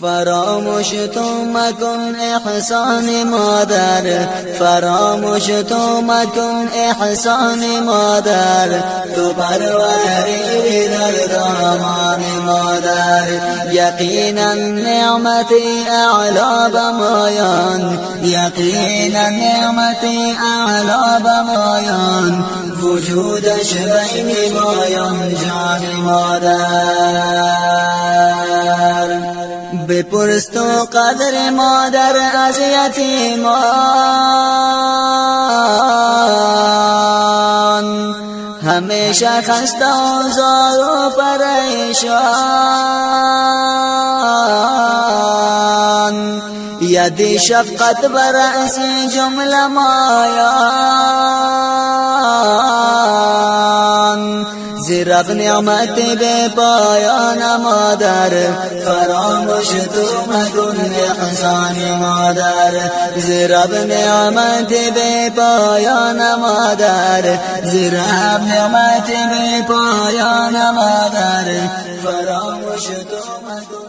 فراموش تو مکن احسان مادر، فراموش تو مکن احسان مادر، تو پروری در دامان مادر. یقینا نعمتی اعلی بمایان، یقینا نعمتی اعلی بمایان، وجودش بین مایان جان مادر. بپرس تو قدر مادر از یتیمان، همیشه خسته و زار و پریشان، یدی شفقت برأس جمله مایان، زیرا نعمت بے پایان مادر، فراموش تو مکن احسان مادر، زیرا نعمت بے پایان مادر، زیرا نعمت بے پایان مادر، فراموش تو مکن